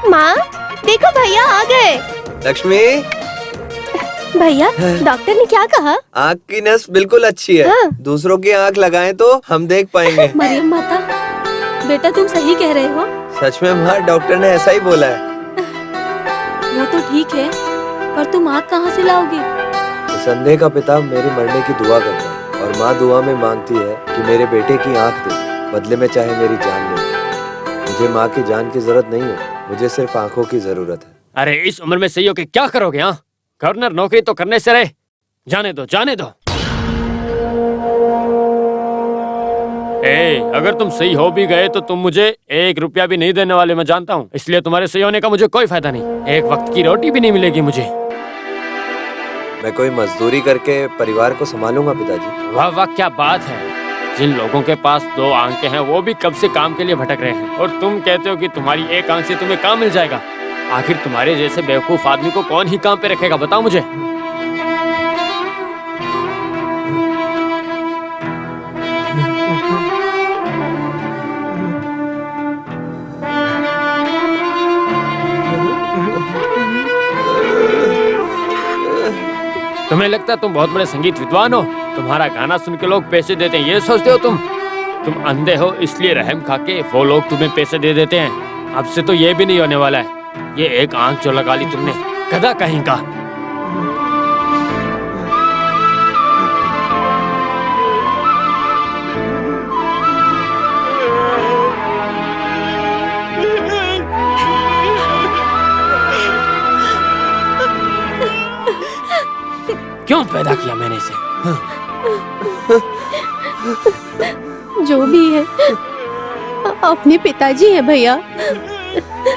माँ देखो भैया आ गए। लक्ष्मी, भैया डॉक्टर ने क्या कहा? आँख की नस बिल्कुल अच्छी है। हाँ। दूसरों की आँख लगाएं तो हम देख पाएंगे। मरियम माता, बेटा तुम सही कह रहे हो। सच में माँ, डॉक्टर ने ऐसा ही बोला है। वो तो ठीक है, पर तुम आँख कहाँ से लाओगे? संदेह का पिता मेरे मरने की दुआ करता है और माँ दुआ में मांगती है कि मेरे बेटे की आँख दे, बदले में चाहे मेरी जान ले। मुझे माँ की जान की जरूरत नहीं है, मुझे सिर्फ आँखों की जरूरत है। अरे इस उम्र में सही हो के क्या करोगे? हाँ, गवर्नर नौकरी तो करने से रहे। जाने दो, जाने दो। अगर तुम सही हो भी गए तो तुम मुझे 1 रुपया भी नहीं देने वाले, मैं जानता हूँ। इसलिए तुम्हारे सही होने का मुझे कोई फायदा नहीं। 1 वक्त की रोटी भी नहीं मिलेगी मुझे। मैं कोई मजदूरी करके परिवार को संभालूंगा पिताजी। वाह वाह, क्या बात है। जिन लोगों के पास 2 आंखें हैं वो भी कब से काम के लिए भटक रहे हैं, और तुम कहते हो कि तुम्हारी 1 आंख से तुम्हें काम मिल जाएगा। आखिर तुम्हारे जैसे बेवकूफ आदमी को कौन ही काम पे रखेगा, बताओ मुझे। तुम्हें लगता है तुम बहुत बड़े संगीत विद्वान हो? तुम्हारा गाना सुन के लोग पैसे देते हैं, ये सोचते हो तुम अंधे हो इसलिए रहम खा के वो लोग तुम्हें पैसे दे देते हैं। अब से तो ये भी नहीं होने वाला है। ये 1 आंख जो लगा ली तुमने, गधा कहीं का। क्यों पैदा किया मैंने इसे? जो भी है, अपने पिताजी है भैया।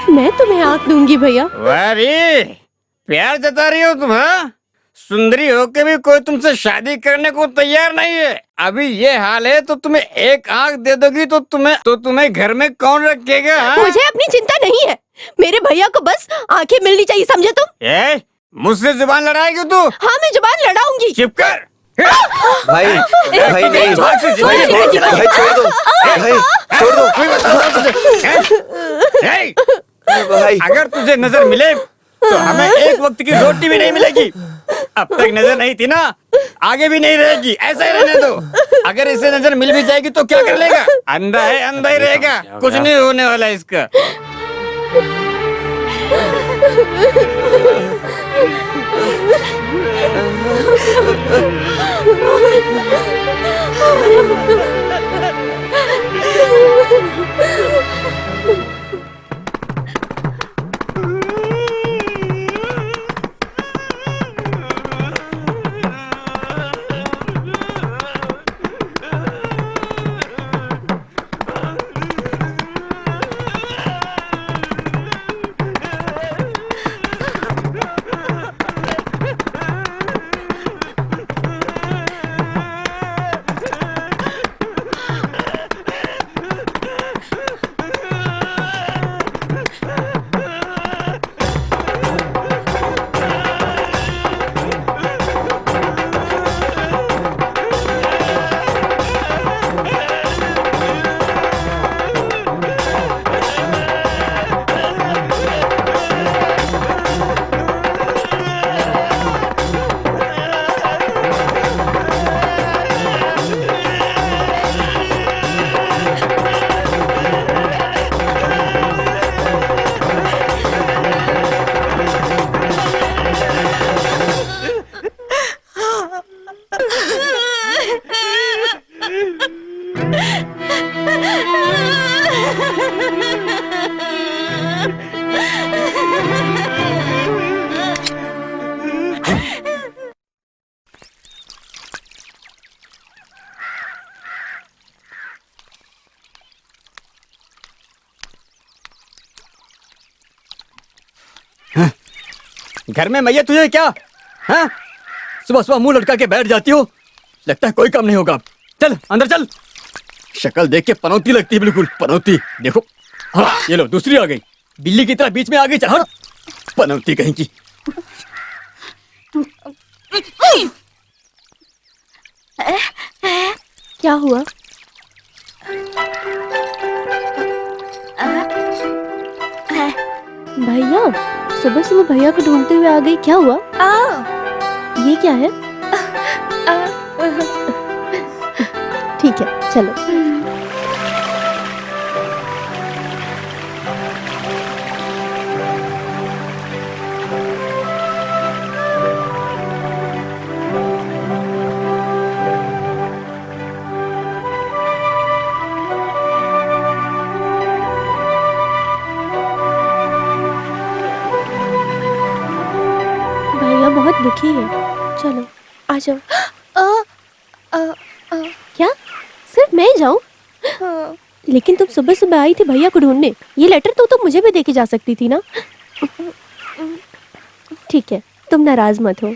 मैं तुम्हें आँख दूंगी भैया। वारी, प्यार जता रही हो तुम? हाँ, सुंदरी होके भी कोई तुमसे शादी करने को तैयार नहीं है। अभी ये हाल है तो तुम्हें 1 आंख दे दोगी तो तुम्हें घर में कौन रखेगा? हाँ? मुझे अपनी चिंता नहीं है, मेरे भैया को बस आंखें मिलनी चाहिए, समझे तुम? मुझसे जुबान लड़ाएगी तू? हाँ, मैं जुबान लड़ाऊंगी। चुप कर। भाई भाई नहीं, भाई छोड़ दो, भाई छोड़ दो। भाई अगर तुझे नजर मिले तो हमें 1 वक्त की रोटी भी नहीं मिलेगी। अब तक नजर नहीं थी ना, आगे भी नहीं रहेगी। ऐसा ही रहने दो। अगर इसे नजर मिल भी जाएगी तो क्या कर लेगा? अंधा है, अंधा ही रहेगा, कुछ नहीं होने वाला इसका। घर में मैया तुझे क्या? हाँ, सुबह सुबह मुंह लटका के बैठ जाती हो, लगता है कोई काम नहीं होगा। चल अंदर चल। शक्ल देख के पनौती लगती है, बिल्कुल पनौती। देखो, हाँ ये लो दूसरी आ गई, बिल्ली की तरह बीच में आ गई। चल पनौती कहीं की। क्या हुआ? भैया, सुबह सुबह भैया को ढूंढते हुए आ गई, क्या हुआ? ये क्या है? ठीक है, चलो। भैया बहुत दुखी है, चलो आ जाओ। क्या सिर्फ मैं जाऊं? लेकिन तुम सुबह सुबह आई थी भैया को ढूंढने, ये लेटर तो तुम मुझे भी देके जा सकती थी ना। ठीक है, तुम नाराज मत हो।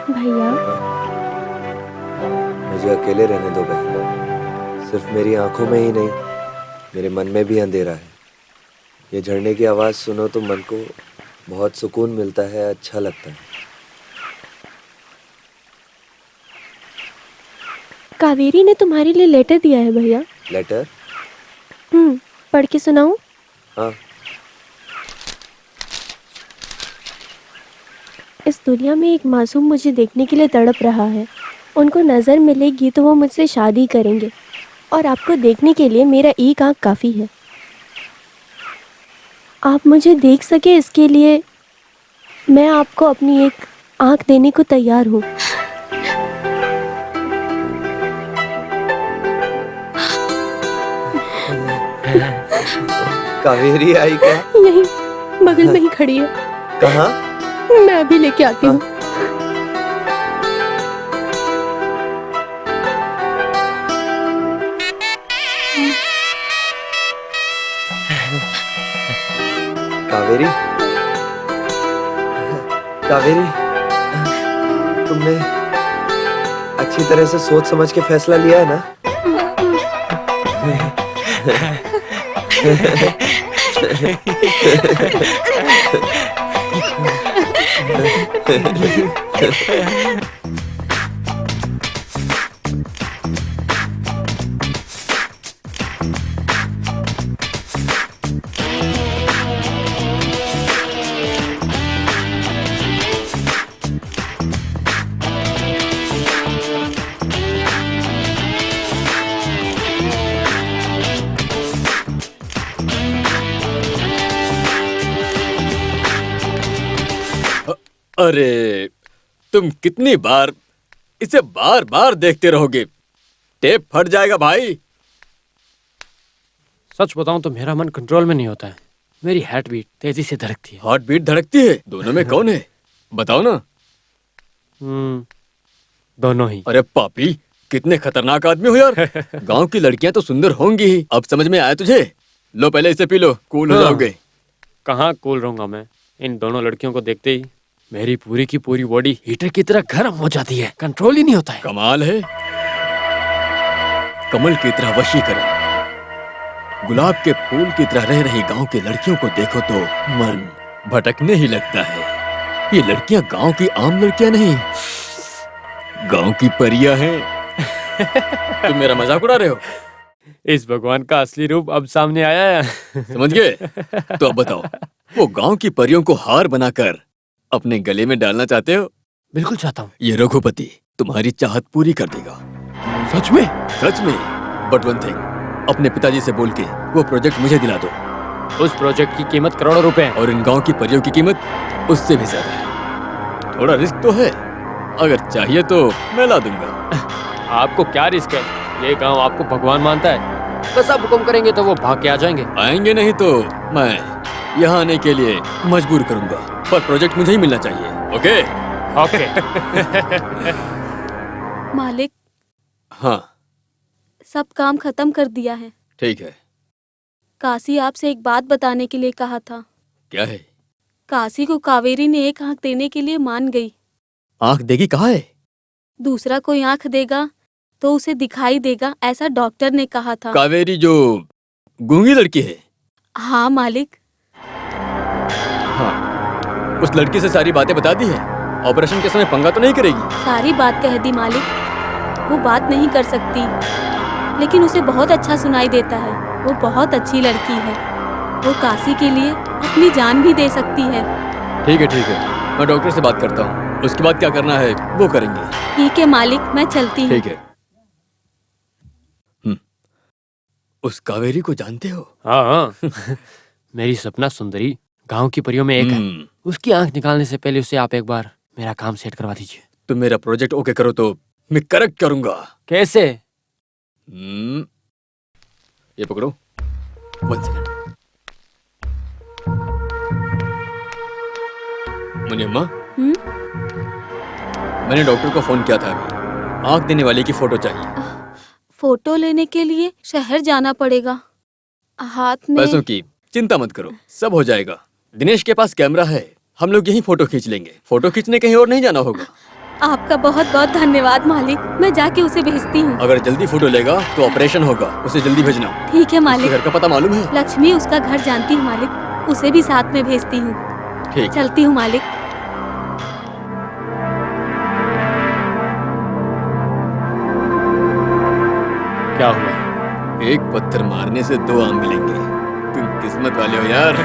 भैया, मुझे अकेले रहने दो बहन। सिर्फ मेरी आंखों में ही नहीं, मेरे मन में भी अंधेरा है। ये झरने की आवाज़ सुनो तो मन को बहुत सुकून मिलता है, अच्छा लगता है। कावेरी ने तुम्हारे लिए लेटर दिया है भैया। लेटर? पढ़ के सुनाऊं? हाँ। इस दुनिया में एक मासूम मुझे देखने के लिए तड़प रहा है। उनको नज़र मिलेगी तो वो मुझसे शादी करेंगे, और आपको देखने के लिए मेरा एक आँख काफ़ी है। आप मुझे देख सके इसके लिए मैं आपको अपनी एक आँख देने को तैयार हूँ। कावेरी आई क्या? यही बगल में ही खड़ी है। कहाँ? मैं अभी लेके आती हूँ। कावेरी, कावेरी, तुमने अच्छी तरह से सोच समझ के फैसला लिया है ना? अरे, तुम कितनी बार इसे बार बार देखते रहोगे? टेप फट जाएगा भाई। सच बताऊं तो मेरा मन कंट्रोल में नहीं होता है। मेरी हार्ट बीट तेजी से धड़कती है। हार्ट बीट धड़कती है? दोनों में कौन है? बताओ ना। दोनों ही। अरे पापी, कितने खतरनाक आदमी हो यार। गांव की लड़कियां तो सुंदर होंगी ही, अब समझ में आया तुझे? लो पहले इसे पी लो, कूल हो जाओगे। कहाँ कूल रहूंगा मैं? इन दोनों लड़कियों को देखते ही मेरी पूरी की पूरी बॉडी हीटर की तरह गर्म हो जाती है, कंट्रोल ही नहीं होता है। कमाल है, कमल की तरह वशीकरण। गुलाब के फूल की तरह रह रही गांव की लड़कियों को देखो तो मन भटकने ही लगता है। ये लड़कियां गांव की आम लड़कियां नहीं, गांव की परियां हैं। तुम मेरा मजाक उड़ा रहे हो? इस भगवान का असली रूप अब सामने आया है। समझ गए? तो अब बताओ, वो गांव की परियों को हार बनाकर अपने गले में डालना चाहते हो? बिल्कुल चाहता हूँ। ये रघुपति तुम्हारी चाहत पूरी कर देगा। सच में? सच में। बट वन थिंग, अपने पिताजी से बोल के वो प्रोजेक्ट मुझे दिला दो। उस प्रोजेक्ट की कीमत करोड़ों रुपए है। और इन गांव की परियों की कीमत उससे भी ज्यादा है। थोड़ा रिस्क तो है, अगर चाहिए तो मैं ला दूंगा। आपको क्या रिस्क है? ये गांव आपको भगवान मानता है। बस आप हुक्म करेंगे तो वो भाग के आ जाएंगे। आएंगे नहीं तो मैं यहाँ आने के लिए मजबूर करूंगा, पर प्रोजेक्ट मुझे ही मिलना चाहिए। ओके? ओके। मालिक, हाँ सब काम खत्म कर दिया है। ठीक है। काशी आपसे एक बात बताने के लिए कहा था। क्या है? काशी को कावेरी ने एक आंख देने के लिए मान गई। आंख देगी? कहाँ है? दूसरा कोई आंख देगा तो उसे दिखाई देगा, ऐसा डॉक्टर ने कहा था। कावेरी जो गूंगी लड़की है? हाँ मालिक। हाँ, उस लड़की से सारी बातें बता दी है? ऑपरेशन के समय पंगा तो नहीं करेगी? सारी बात कह दी मालिक। वो बात नहीं कर सकती, लेकिन उसे बहुत अच्छा सुनाई देता है। वो बहुत अच्छी लड़की है। वो काशी के लिए अपनी जान भी दे सकती है। ठीक है, मैं डॉक्टर से बात करता हूँ, उसके बाद क्या करना है वो करेंगे। ठीक है मालिक, मैं चलती हूँ। ठीक है। उस कावेरी को जानते हो? हाँ हाँ मेरी सपना सुंदरी गांव की परियों में एक है। उसकी आंख निकालने से पहले उसे आप एक बार मेरा काम सेट करवा दीजिए। तुम मेरा प्रोजेक्ट ओके करो तो मैं करेक्ट करूंगा। कैसे? ये पकड़ो, 1 सेकंड। मुनियम्मा, मैंने डॉक्टर को फोन किया था अभी। आंख देने वाले की फोटो चाहिए। फोटो लेने के लिए शहर जाना पड़ेगा। हाथ में पैसों की चिंता मत करो, सब हो जाएगा। दिनेश के पास कैमरा है, हम लोग यहीं फोटो खींच लेंगे। फोटो खींचने कहीं और नहीं जाना होगा। आपका बहुत बहुत धन्यवाद मालिक, मैं जाके उसे भेजती हूँ। अगर जल्दी फोटो लेगा तो ऑपरेशन होगा, उसे जल्दी भेजना। ठीक है उसके मालिक। घर का पता मालूम है? लक्ष्मी उसका घर जानती हूँ मालिक, उसे भी साथ में भेजती हूँ। ठीक। चलती हूँ मालिक। क्या हुआ? एक पत्थर मारने से 2 आम मिलेंगे। तुम किस्मत वाले हो यार।